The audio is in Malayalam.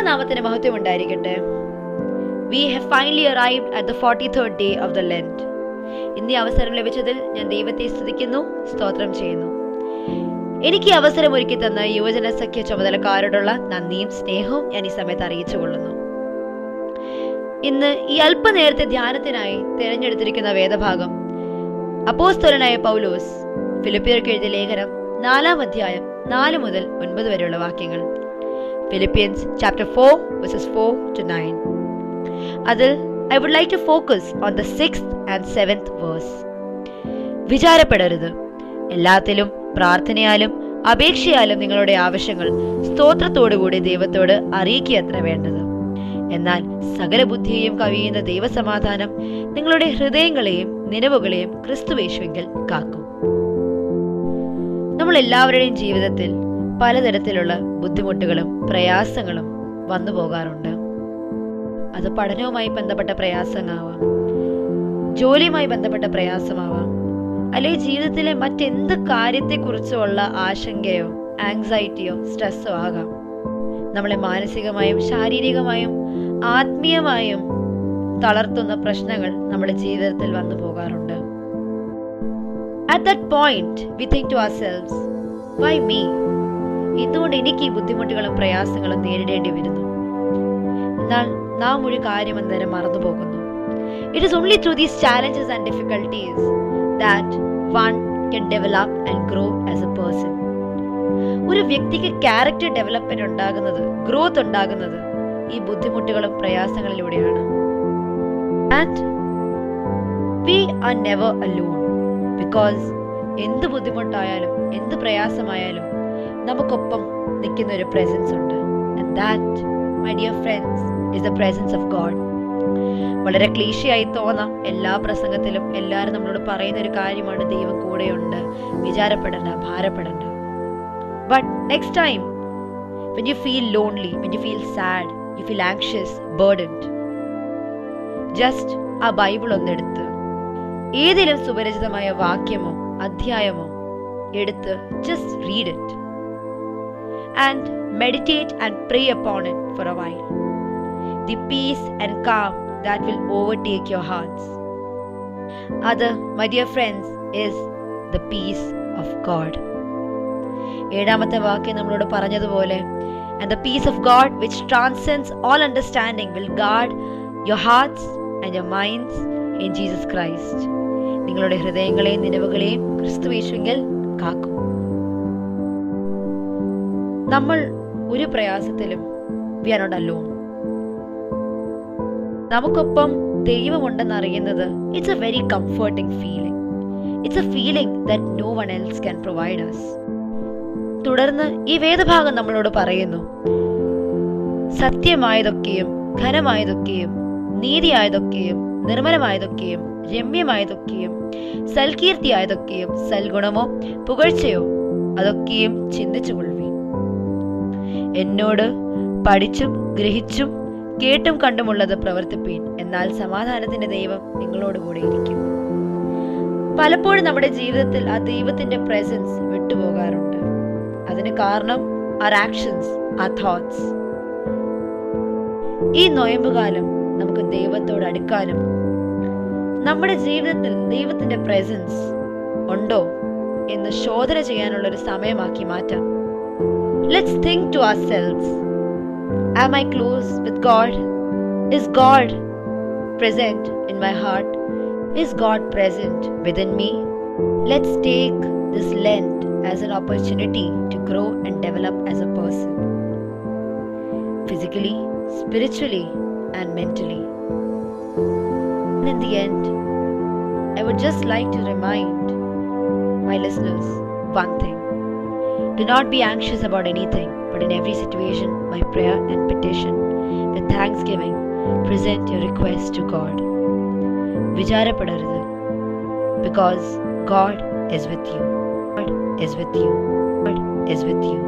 നാമത്തിന് മഹത്വം ഉണ്ടായിരിക്കട്ടെ. We have finally arrived at the 43rd day of the Lent. ഇന്ന് ഈ അവസരം ലഭിച്ചതിൽ ഞാൻ ദൈവത്തെ സ്തുതിക്കുന്നു, സ്തോത്രം ചെയ്യുന്നു. എനിക്ക് അവസരം ഒരുക്കി തന്ന യുവജന സഖ്യ ചുമതലക്കാരോടുള്ള നന്ദിയും സ്നേഹവും ഞാൻ ഈ സമയത്ത് അറിയിച്ചു കൊള്ളുന്നു. ഇന്ന് ഈ അല്പനേരത്തെ ധ്യാനത്തിനായി തിരഞ്ഞെടുത്തിരിക്കുന്ന വേദഭാഗം അപ്പോസ്തലനായ പൗലോസ് ഫിലിപ്പിയർക്ക് എഴുതിയ ലേഖനം 4-ാം അധ്യായം 4 മുതൽ 9 വരെയുള്ള വാക്യങ്ങൾ. Philippians chapter 4 verses 4 to 9. അതിൽ I would like to focus on the 6th and 7th verse. വിചാരപ്പെടരുത്, എല്ലാത്തിലും പ്രാർത്ഥനയാലും അപേക്ഷയാലും നിങ്ങളുടെ ആവശ്യങ്ങൾ സ്തോത്രത്തോടുകൂടി ദൈവത്തോട് അറിയിക്കുകയത്ര വേണ്ടത്. എന്നാൽ സകല ബുദ്ധിയെയും കവിയുന്ന ദൈവസമാധാനം നിങ്ങളുടെ ഹൃദയങ്ങളെയും നിലവുകളെയും ക്രിസ്തുയേശുവിൽ കാക്കും. നമ്മൾ എല്ലാവരുടെയും ജീവിതത്തിൽ പലതരത്തിലുള്ള ബുദ്ധിമുട്ടുകളും പ്രയാസങ്ങളും വന്നു പോകാറുണ്ട്. അത് പഠനവുമായി ബന്ധപ്പെട്ട പ്രയാസമാവാം, ജോലിയുമായി ബന്ധപ്പെട്ട പ്രയാസമാവാം, അല്ലെങ്കിൽ ജീവിതത്തിലെ മറ്റെന്ത് കാര്യത്തെക്കുറിച്ചുള്ള ആശങ്കയോ ആങ്സൈറ്റിയോ സ്ട്രെസ്സോ ആകാം. നമ്മളെ മാനസികമായും ശാരീരികമായും ആത്മീയമായും തളർത്തുന്ന പ്രശ്നങ്ങൾ നമ്മുടെ ജീവിതത്തിൽ വന്നു പോകാറുണ്ട്. At that point we think to ourselves, why me? എന്തുകൊണ്ട് എനിക്ക് ഈ ബുദ്ധിമുട്ടുകളും പ്രയാസങ്ങളും നേരിടേണ്ടി വരുന്നു? എന്നാൽ നാം ഒരു കാര്യം അന്നേരം മറന്നു പോകുന്നു. It is only through these challenges and difficulties that one can develop and grow as a person. ഒരു വ്യക്തിക്ക് ക്യാരക്ടർ ഡെവലപ്മെന്റ് ഉണ്ടാകുന്നത്, ഗ്രോത്ത് ഉണ്ടാകുന്നത് ഈ ബുദ്ധിമുട്ടുകളും പ്രയാസങ്ങളിലൂടെയാണ്. And we are never alone, because എന്ത് ബുദ്ധിമുട്ടായാലും എന്ത് പ്രയാസമായാലും നമുക്കൊപ്പം നിൽക്കുന്ന ഒരു പ്രസൻസ് ഉണ്ട്. And that, my dear friends, is the presence of God. വളരെ ക്ലീശയായി തോന്നാം, എല്ലാ പ്രസംഗത്തിലും എല്ലാവരും നമ്മളോട് പറയുന്ന ഒരു കാര്യമാണ്, ദൈവം കൂടെയുണ്ട്, വിചാരപ്പെടണ്ട, ഭാരപ്പെടണ്ട. But next time when you feel lonely, when you feel sad, you feel anxious, burdened, just ആ ബൈബിൾ ഒന്നെടുത്ത് ഏതെങ്കിലും സുപരിചിതമായ വാക്യമോ അധ്യായമോ എടുത്ത് just read it and meditate and pray upon it for a while. The peace and calm that will overtake your hearts. Other, my dear friends, is the peace of God. 7ാമത്തെ വാക്യം നമ്മളോട് പറഞ്ഞതുപോലെ, and the peace of God which transcends all understanding will guard your hearts and your minds in Jesus Christ. നിങ്ങളുടെ ഹൃദയങ്ങളെയും നിലവുകളെയും ക്രിസ്തുയേശുവിൽ കാക്കും. നമ്മൾ ഒരു പ്രയാസത്തിലും we are not alone. നമുക്കൊപ്പം ദൈവമുണ്ടെന്ന് അറിയുന്നത് it's a very comforting feeling. It's a feeling that no one else can provide us. തുടർന്ന് ഈ വേദഭാഗം നമ്മളോട് പറയുന്നു, സത്യമായതൊക്കെയും ഘനമായതൊക്കെയും നീതിയായതൊക്കെയും നിർമ്മലമായതൊക്കെയും രമ്യമായതൊക്കെയും സൽകീർത്തിയായതൊക്കെയും സൽഗുണമോ പുകഴ്ചയോ അതൊക്കെയും ചിന്തിച്ചുകൊള്ളുവീൻ. എന്നോട് പഠിച്ചും ഗ്രഹിച്ചും കേട്ടും കണ്ടുമുള്ളത് പ്രവർത്തിപ്പീൻ, എന്നാൽ സമാധാനത്തിന്റെ ദൈവം നിങ്ങളോട് കൂടെ ഇരിക്കും. പലപ്പോഴും നമ്മുടെ ജീവിതത്തിൽ ആ ദൈവത്തിന്റെ പ്രസൻസ് വിട്ടുപോകാറുണ്ട്. അതിന് കാരണം our actions, our thoughts. ഈ നോയമ്പുകാലം നമുക്ക് ദൈവത്തോട് അടുക്കാനും നമ്മുടെ ജീവിതത്തിൽ ദൈവത്തിന്റെ പ്രസൻസ് ഉണ്ടോ എന്ന് ശോധന ചെയ്യാനുള്ള ഒരു സമയമാക്കി മാറ്റാം. Let's think to ourselves, am I close with God? Is God present in my heart? Is God present within me? Let's take this Lent as an opportunity to grow and develop as a person, physically, spiritually, and mentally. And in the end, I would just like to remind my listeners one thing. Do not be anxious about anything, but in every situation, by prayer and petition, with thanksgiving, present your request to God. വിചാരപ്പെടരുത്, because God is with you. God is with you. God is with you.